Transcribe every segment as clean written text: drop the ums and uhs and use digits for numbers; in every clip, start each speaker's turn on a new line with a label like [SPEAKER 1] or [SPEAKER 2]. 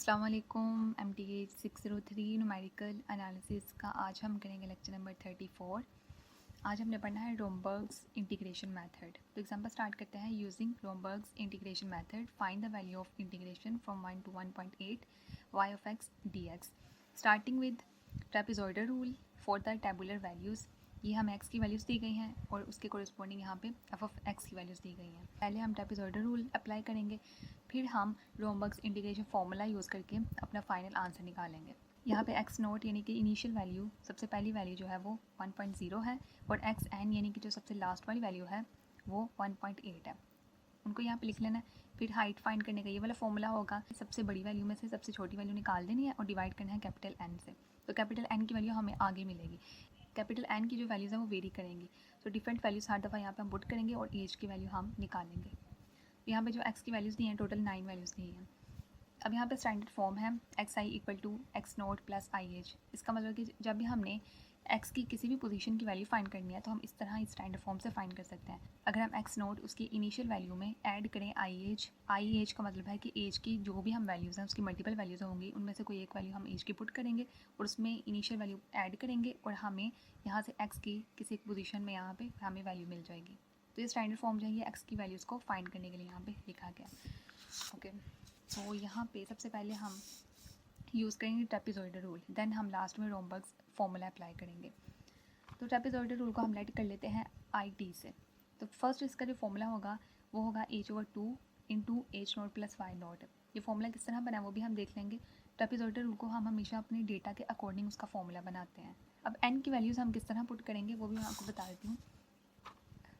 [SPEAKER 1] अस्सलाम वालेकुम। MTH 603 numerical analysis का आज हम करेंगे लेक्चर नंबर 34। आज हमने पढ़ना है रोमबर्ग्स इंटीग्रेशन मेथड। तो एग्जांपल स्टार्ट करते हैं। Using Romberg's integration method find the value of integration from 1 to 1.8 y of x dx starting with trapezoidal rule for the tabular values. ये हमें x की वैल्यूज़ दी गई हैं और उसके कोरिस्पॉन्डिंग यहाँ पे f of x की वैल्यूज़ दी गई हैं। पहले हम ट्रेपेजॉइडल रूल अप्लाई करेंगे, फिर हम रोमबर्ग्स इंटीग्रेशन फार्मूला यूज़ करके अपना फाइनल आंसर निकालेंगे। यहाँ पे एक्स नोट यानी कि इनिशियल वैल्यू, सबसे पहली वैल्यू जो है वो 1.0 है और एक्स एन यानी कि जो सबसे लास्ट वाली वैल्यू है वो 1.8 है। उनको यहाँ पे लिख लेना है। फिर हाइट फाइंड करने का ये वाला फॉर्मूला होगा, सबसे बड़ी वैल्यू में से सबसे छोटी वैल्यू निकाल देनी है और डिवाइड करना है कैपिटल एन से। तो कैपिटल एन की वैल्यू हमें आगे मिलेगी। कैपिटल एन की जो वैल्यूज़ हैं वो वेरी करेंगी, तो डिफरेंट वैल्यूज़ हर दफ़ा यहाँ पे हम पुट करेंगे और एज की वैल्यू हम निकालेंगे। यहाँ पे जो एक्स की वैल्यूज़ दी हैं टोटल 9 वैल्यूज़ दी हैं। अब यहाँ पे स्टैंडर्ड फॉर्म है X I equal to X naught plus I H. इसका मतलब कि जब भी हमने एक्स की किसी भी पोजीशन की वैल्यू फाइंड करनी है तो हम इस तरह इस स्टैंडर्ड फॉर्म से फाइंड कर सकते हैं। अगर हम एक्स नोट उसकी इनिशियल वैल्यू में ऐड करें आई एच का मतलब है कि एज की जो भी हम वैल्यूज़ हैं उसकी मल्टीपल वैल्यूज़ होंगी, उनमें से कोई एक वैल्यू हम एज की पुट करेंगे और उसमें इनिशियल वैल्यू ऐड करेंगे और हमें यहाँ से एक्स की किसी एक पोजीशन में यहाँ पे हमें वैल्यू मिल जाएगी। तो ये स्टैंडर्ड फॉर्म जो है ये एक्स की वैल्यूज़ को फाइंड करने के लिए यहाँ पे लिखा गया। ओके, तो यहाँ पे सबसे पहले हम यूज़ करेंगे ट्रेपेजॉइडल रूल, देन हम लास्ट में रोमबर्ग्स फार्मूला अप्लाई करेंगे। तो ट्रेपेजॉइडल रूल को हम लेट कर लेते हैं आई टी से। तो फर्स्ट इसका जो फॉर्मूला होगा वो होगा h/2 into H naught plus Y naught. ये फॉर्मूला किस तरह बना है वो भी हम देख लेंगे। ट्रेपेजॉइडल रूल को हम हमेशा अपने डेटा के अकॉर्डिंग उसका फॉर्मूला बनाते हैं। अब n की वैल्यूज़ हम किस तरह पुट करेंगे वो भी मैं आपको बता देती हूँ।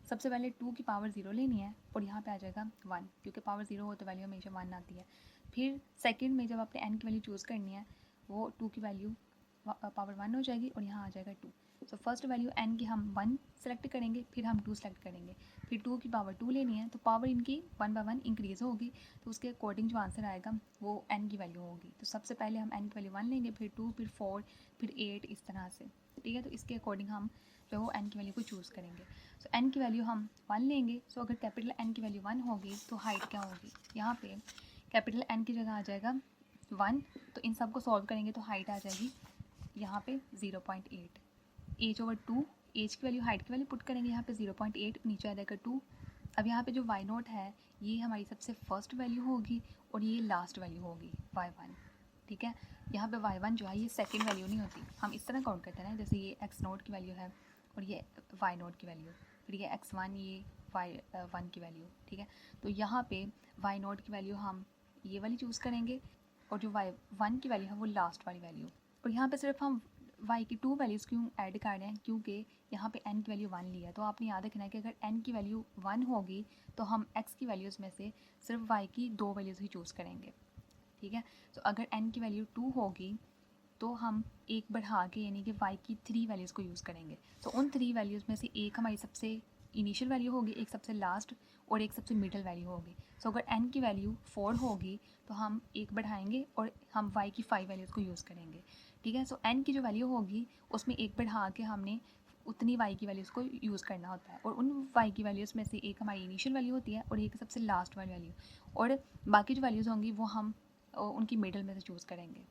[SPEAKER 1] सबसे पहले 2 की पावर 0 लेनी है और यहाँ पे आ जाएगा 1, क्योंकि पावर 0 हो तो वैल्यू हमेशा 1 आती है। फिर सेकंड में जब आपने n की वैल्यू चूज़ करनी है वो 2 की वैल्यू पावर 1 हो जाएगी और यहाँ आ जाएगा 2। सो फर्स्ट वैल्यू n की हम 1 सेलेक्ट करेंगे, फिर हम 2 सेलेक्ट करेंगे, फिर 2 की पावर 2 लेनी है तो पावर इनकी 1 बाय 1 इंक्रीज़ होगी, तो उसके अकॉर्डिंग जो आंसर आएगा वो n की वैल्यू होगी। तो सबसे पहले हम n की वैल्यू 1 लेंगे, फिर 2, फिर 4, फिर 8, इस तरह से। ठीक है, तो इसके अकॉर्डिंग हम जो वो n की वैल्यू को चूज़ करेंगे। सो n की वैल्यू हम 1 लेंगे। सो अगर कैपिटल N की वैल्यू 1 होगी तो हाइट क्या होगी, यहाँ पे कैपिटल N की जगह आ जाएगा 1, तो इन सब को सॉल्व करेंगे तो हाइट आ जाएगी यहाँ पे 0.8। h/2 एज की वैल्यू हाइट की वैल्यू पुट करेंगे यहाँ पे 0.8, नीचे आ जाएगा 2। अब यहाँ पे जो y नोट है ये हमारी सबसे फर्स्ट वैल्यू होगी और ये लास्ट वैल्यू होगी y1। ठीक है, यहाँ पे y1 जो है ये सेकंड वैल्यू नहीं होती, हम इस तरह काउंट करते हैं, जैसे ये x नोट की वैल्यू है और ये y नोट की वैल्यू, फिर ये x1, ये y1 की वैल्यू। ठीक है, तो यहाँ पे y नोट की वैल्यू हम ये वाली चूज़ करेंगे और जो y1 की वैल्यू है वो लास्ट वाली वैल्यू। और यहाँ पे सिर्फ हम y की 2 वैल्यूज़ क्यों ऐड कर रहे हैं, क्योंकि यहाँ पे n की वैल्यू 1 ली है। तो आपने याद रखना है कि अगर n की वैल्यू 1 होगी तो हम x की वैल्यूज़ में से सिर्फ y की 2 वैल्यूज़ ही चूज़ करेंगे। ठीक है, तो अगर n की वैल्यू 2 होगी तो हम एक बढ़ा के यानी कि y की 3 वैल्यूज़ को यूज़ करेंगे। तो उन 3 वैल्यूज़ में से एक हमारी सबसे इनिशियल वैल्यू होगी, एक सबसे लास्ट और एक सबसे मिडल वैल्यू होगी। सो अगर n की वैल्यू 4 होगी तो हम एक बढ़ाएंगे और हम y की 5 वैल्यूज़ को यूज़ करेंगे। ठीक है, सो n की जो वैल्यू होगी उसमें एक बढ़ा के हमने उतनी y की वैल्यूज़ को यूज़ करना होता है और उन y की वैल्यूज़ में से एक हमारी इनिशियल वैल्यू होती है और एक सबसे लास्ट वाली वैल्यू, और बाकी जो वैल्यूज़ होंगी वो हम उनकी मिडल में से चूज़ करेंगे।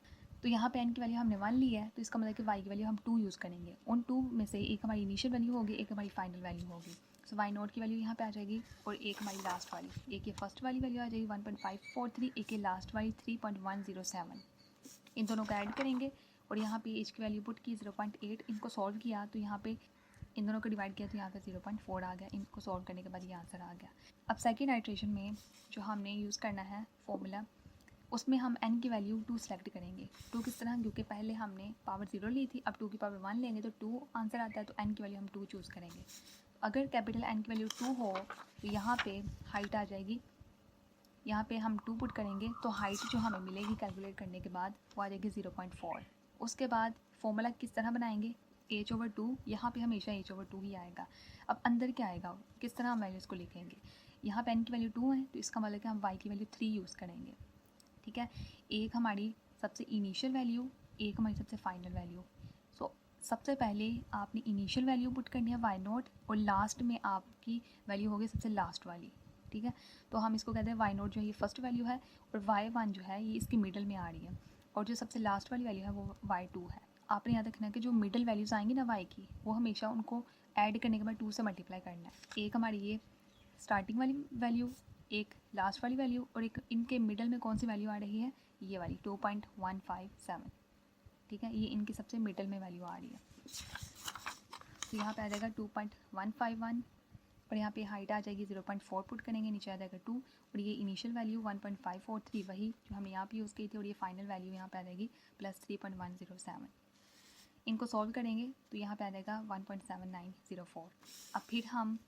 [SPEAKER 1] तो यहाँ पे n की वैल्यू हमने 1 ली है तो इसका मतलब कि y की वैल्यू हम 2 यूज़ करेंगे। उन 2 में से एक हमारी इनिशियल वैल्यू होगी, एक हमारी फाइनल वैल्यू होगी। सो y नोट की वैल्यू यहाँ पे आ जाएगी और एक हमारी लास्ट वाली, एक ये फर्स्ट वाली वैल्यू आ जाएगी 1.543, एक ये लास्ट वाली 3.107। इन दोनों को ऐड करेंगे और यहाँ पे एज की वैल्यू पुट की 0.8, इनको सॉल्व किया तो यहाँ पे इन दोनों को डिवाइड किया तो यहाँ पे 0.4 आ गया। इनको सॉल्व करने के बाद ये आंसर आ गया। अब सेकेंड आइट्रेशन में जो हमने यूज़ करना है फॉर्मूला, उसमें हम n की वैल्यू 2 सेलेक्ट करेंगे। 2 किस तरह, क्योंकि पहले हमने पावर 0 ली थी, अब 2 की पावर 1 लेंगे तो 2 आंसर आता है, तो n की वैल्यू हम 2 चूज़ करेंगे। अगर कैपिटल N की वैल्यू 2 हो तो यहाँ पे हाइट आ जाएगी, यहाँ पे हम 2 पुट करेंगे तो हाइट जो हमें मिलेगी कैलकुलेट करने के बाद वो आ जाएगी 0.4। उसके बाद फॉर्मूला किस तरह बनाएंगे, h/2, यहाँ पे हमेशा h/2 ही आएगा। अब अंदर क्या आएगा, किस तरह हम वैल्यूज़ को लिखेंगे, यहाँ पे n की वैल्यू 2 है तो इसका मतलब कि हम y की वैल्यू 3 यूज़ करेंगे। ठीक है, एक हमारी सबसे इनिशियल वैल्यू, एक हमारी सबसे फाइनल वैल्यू। सो सबसे पहले आपने इनिशियल वैल्यू पुट करनी है y नोट और लास्ट में आपकी वैल्यू होगी सबसे लास्ट वाली। ठीक है। तो हम इसको कहते हैं वाई नोट जो है ये फर्स्ट वैल्यू है और वाई वन जो है ये इसकी मिडल में आ रही है और जो सबसे लास्ट वाली वैल्यू है वो वाई टू है। आपने याद रखना है कि जो मिडल वैल्यूज़ आएंगी ना वाई की, वो हमेशा उनको ऐड करने के बाद 2 से मल्टीप्लाई करना है। एक हमारी ये स्टार्टिंग वाली वैल्यू, एक लास्ट वाली वैल्यू और एक इनके मिडल में कौन सी वैल्यू आ रही है, ये वाली 2.157, ठीक है। ये इनकी सबसे मिडल में वैल्यू आ रही है। तो यहाँ पे आ जाएगा 2.151 और यहाँ पे हाइट आ जाएगी 0.4 पुट करेंगे, नीचे आ जाएगा 2 और ये इनिशियल वैल्यू 1.543 वही जो हमने यहाँ पे यूज़ की थी और ये फाइनल वैल्यू यहाँ पे आ जाएगी प्लस 3.107। इनको सॉल्व करेंगे तो यहाँ पे आ जाएगा 1.7904। अब फिर हम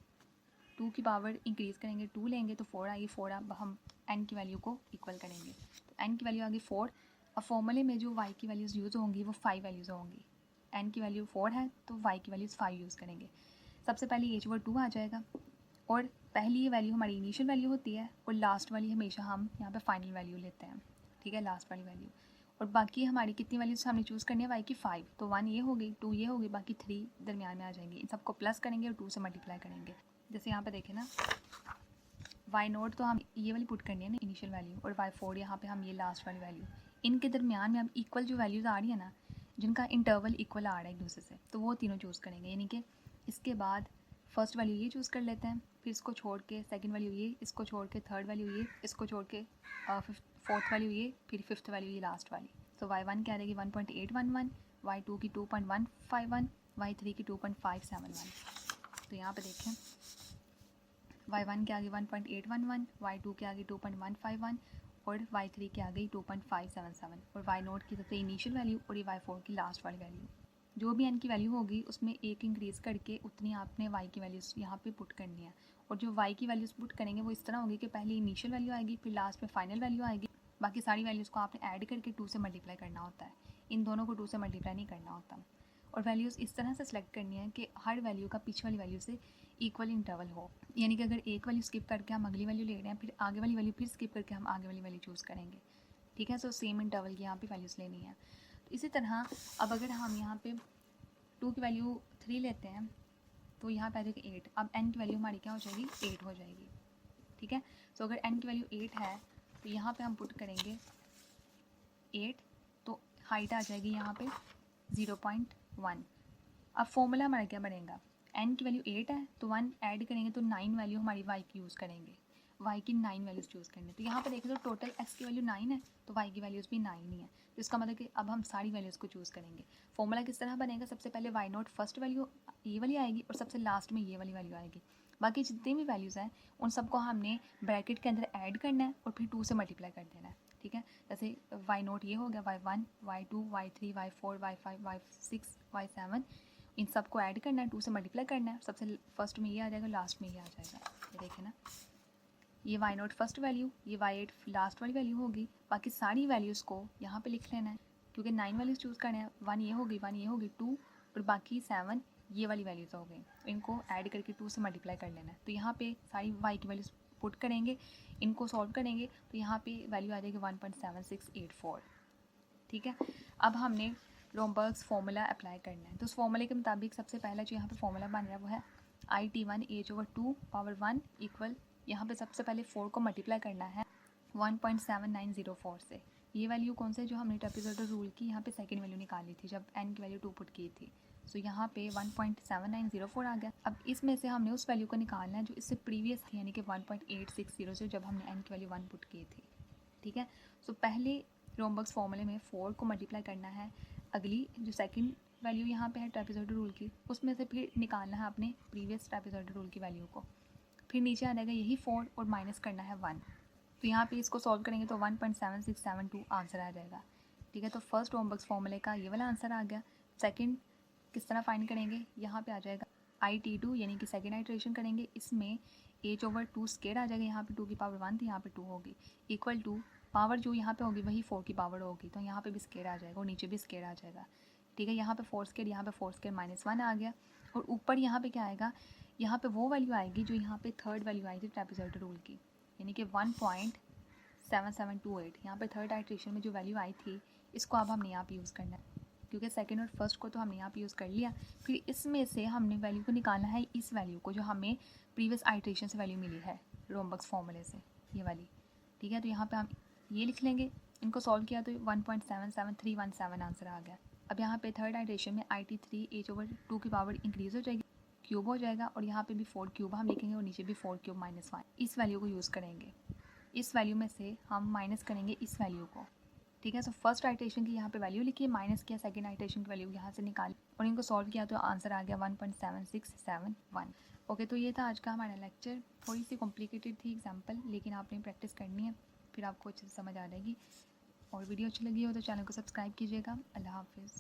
[SPEAKER 1] 2 की पावर इंक्रीज़ करेंगे, 2 लेंगे तो 4 आएगी, 4 अब हम n की वैल्यू को इक्वल करेंगे तो n की वैल्यू आ गई 4। अब फॉर्मूले में जो y की वैल्यूज़ यूज़ होंगी वो 5 वैल्यूज़ होंगी। n की वैल्यू 4 है तो y की वैल्यूज़ 5 यूज़ करेंगे। सबसे पहले h/2 आ जाएगा और पहली ये वैल्यू हमारी इनिशियल वैल्यू होती है और लास्ट वाली हमेशा हम यहाँ पे फाइनल वैल्यू लेते हैं, ठीक है, लास्ट वाली वैल्यू। और बाकी हमारी कितनी वैल्यूज़ हमने चूज़ करनी है y की 5, तो 1 ये हो गई, 2 ये हो गई, बाकी 3 दरमियान में आ जाएंगे। इन सबको प्लस करेंगे और 2 से मल्टीप्लाई करेंगे। जैसे यहाँ पे देखें ना, वाई नोट तो हम ये वाली पुट करनी है ना इनिशियल वैल्यू और वाई फोर यहाँ पे हम ये लास्ट वाली वैल्यू, इनके दरमियान में हम इक्वल जो वैल्यूज़ आ रही है ना, जिनका इंटरवल इक्वल आ रहा है एक दूसरे से, तो वो तीनों चूज़ करेंगे। यानी कि इसके बाद फर्स्ट वैल्यू ये चूज़ कर लेते हैं, फिर इसको छोड़ के सेकंड वैल्यू ये, इसको छोड़ के थर्ड वैल्यू ये, इसको छोड़ के फोर्थ वैल्यू ये, फिर फिफ्थ वैल्यू ये लास्ट वाली। तो वाई वन की आ जाएगी 1.811, वाई टू की 2.151, वाई थ्री की 2.571। तो यहाँ पे देखें y1 के आगे 1.811, y2 के आगे 2.151 और y3 के आगे 2.577 और y नोट की सबसे इनिशियल वैल्यू और ये y4 की लास्ट वाली वैल्यू। जो भी n की वैल्यू होगी उसमें एक इंक्रीज़ करके उतनी आपने y की वैल्यूज़ यहाँ पे पुट करनी है। और जो y की वैल्यूज़ पुट करेंगे वो इस तरह होगी कि पहले इनिशियल वैल्यू आएगी, फिर लास्ट में फाइनल वैल्यू आएगी, बाकी सारी वैल्यूज़ को आपने ऐड करके 2 से मल्टीप्लाई करना होता है। इन दोनों को 2 से मल्टीप्लाई नहीं करना होता। और वैल्यूज़ इस तरह से सिलेक्ट करनी है कि हर वैल्यू का पीछे वाली वैल्यू से इक्वल इंटरवल हो। यानी कि अगर एक वैल्यू स्किप करके हम अगली वैल्यू ले रहे हैं, फिर आगे वाली वैल्यू फिर स्किप करके हम आगे वाली वैल्यू चूज़ करेंगे, ठीक है। सो सेम इंटरवल की यहाँ पे वैल्यूज़ लेनी है। तो इसी तरह अब अगर हम यहाँ पे 2 की वैल्यू 3 लेते हैं तो यहाँ पे आ जाएगी 8। अब n की वैल्यू हमारी क्या हो जाएगी, 8 हो जाएगी, ठीक है। सो अगर n की वैल्यू 8 है तो यहाँ पे हम पुट करेंगे 8, तो हाइट आ जाएगी यहाँ पे 0.1। अब फॉर्मूला हमारा क्या बनेगा, n की वैल्यू 8 है तो 1 ऐड करेंगे तो 9 वैल्यू हमारी y की यूज़ करेंगे, y की 9 वैल्यूज़ चूज़ करनी है। तो यहाँ पे देखें तो टोटल x की वैल्यू 9 है तो y की वैल्यूज़ भी 9 ही है। तो इसका मतलब कि अब हम सारी वैल्यूज़ को चूज़ करेंगे। फॉर्मूला किस तरह बनेगा, सबसे पहले y नोट फर्स्ट वैल्यू ये वाली आएगी और सबसे लास्ट में ये वाली वैल्यू आएगी। बाकी जितनी भी वैल्यूज़ हैं उन सबको हमने ब्रैकेट के अंदर ऐड करना है और फिर 2 से मल्टीप्लाई कर देना है, ठीक है। जैसे y नोट ये हो गया, y1, y2, y3, y4, y5, y6, y7, इन सबको ऐड करना है, 2 से मल्टीप्लाई करना है। सबसे फर्स्ट में ये आ जाएगा, लास्ट में ये आ जाएगा। ये देखें ना, ये वाई नोट फर्स्ट वैल्यू, ये वाई एट लास्ट वाली वैल्यू होगी। बाकी सारी वैल्यूज़ को यहाँ पे लिख लेना है क्योंकि 9 वैल्यूज़ चूज़ करना है। 1 ये होगी, 1 ये होगी, 2 और बाकी 7 ये वाली वैल्यूज़ हो गई। इनको ऐड करके 2 से मल्टीप्लाई कर लेना है। तो यहाँ पे सारी वाई की वैल्यूज़ पुट करेंगे, इनको सॉल्व करेंगे तो यहाँ पे वैल्यू आ जाएगी 1.7684, ठीक है। अब हमने रोमबर्ग्स फार्मूला अप्लाई करना है। तो उस फार्मूले के मुताबिक सबसे पहला जो यहाँ पे फार्मूला बन रहा है वो है IT1 H/2 पावर 1 इक्वल, यहाँ पे सबसे पहले 4 को मल्टीप्लाई करना है 1.7904 से। ये वैल्यू कौन से जो हमने ट्रेपेजॉइडल रूल की यहाँ पे सेकंड वैल्यू निकाली थी जब n की वैल्यू 2 पुट की थी। सो यहाँ पे 1.7904 आ गया। अब इसमें से हमने उस वैल्यू को निकालना है जो इससे प्रीवियस थी, यानी कि 1.860 से जब हमने n की वैल्यू 1 पुट की थी, ठीक है। सो पहले रोमबर्ग्स फार्मूले में 4 को मल्टीप्लाई करना है अगली जो सेकंड वैल्यू यहाँ पे है ट्रेपेजॉइडल रूल की, उसमें से फिर निकालना है अपने प्रीवियस ट्रेपेजॉइडल रूल की वैल्यू को। फिर नीचे आ जाएगा यही 4 और माइनस करना है 1। तो यहाँ पे इसको सॉल्व करेंगे तो 1.7672 आंसर आ जाएगा, ठीक है। तो फर्स्ट रोमबर्ग्स फार्मूले का ये वाला आंसर आ गया। सेकंड किस तरह फाइंड करेंगे, यहाँ पे आ जाएगा IT2 यानी कि सेकंड आइट्रेशन करेंगे, इसमें H/2 स्क्वायर आ जाएगा, यहाँ पे 2 की पावर 1 थी, यहाँ पे 2 होगी, इक्वल टू पावर जो यहाँ पे होगी वही 4 की पावर होगी, तो यहाँ पे भी स्क्वायर आ जाएगा और नीचे भी स्क्वायर आ जाएगा, ठीक है। यहाँ पे 4 स्क्वायर, यहाँ पे 4 स्क्वायर -1 आ गया। और ऊपर यहाँ पे क्या आएगा, यहाँ पे वो वैल्यू आएगी जो यहाँ पे थर्ड वैल्यू आई थी ट्रेपेजॉइडल रूल की, यानी कि 1.7728। यहाँ पे थर्ड आइट्रेशन में जो वैल्यू आई थी इसको अब हमने यहाँ पे यूज़ करना है क्योंकि सेकंड और फर्स्ट को तो हमने यहाँ पे यूज़ कर लिया। फिर इसमें से हमने वैल्यू को निकालना है इस वैल्यू को जो हमें प्रीवियस आइट्रेशन से वैल्यू मिली है, रोमबर्ग्स फॉर्मूले से, ये वाली, ठीक है। तो यहाँ पे हम ये लिख लेंगे, इनको सॉल्व किया तो 1.77317 आंसर आ गया। अब यहाँ पे थर्ड आइटरेशन में IT3 h/2 की पावर इंक्रीज़ हो जाएगी, क्यूब हो जाएगा, और यहाँ पे भी 4 क्यूब हम लिखेंगे और नीचे भी 4 क्यूब -1, इस वैल्यू को यूज़ करेंगे। इस वैल्यू में से हम माइनस करेंगे इस वैल्यू को, ठीक है। सो फर्स्ट आइटरेशन की यहाँ पे वैल्यू लिखी, माइनस किया सेकंड आइटरेशन की वैल्यू यहाँ से निकाली और इनको सॉल्व किया तो आंसर आ गया 1.7671। ओके, तो ये था आज का हमारा लेक्चर। थोड़ी सी कॉम्प्लिकेटेड थी एग्जाम्पल, लेकिन आपने प्रैक्टिस करनी है, फिर आपको अच्छे से समझ आ जाएगी। और वीडियो अच्छी लगी हो तो चैनल को सब्सक्राइब कीजिएगा। अल्लाह हाफिज़।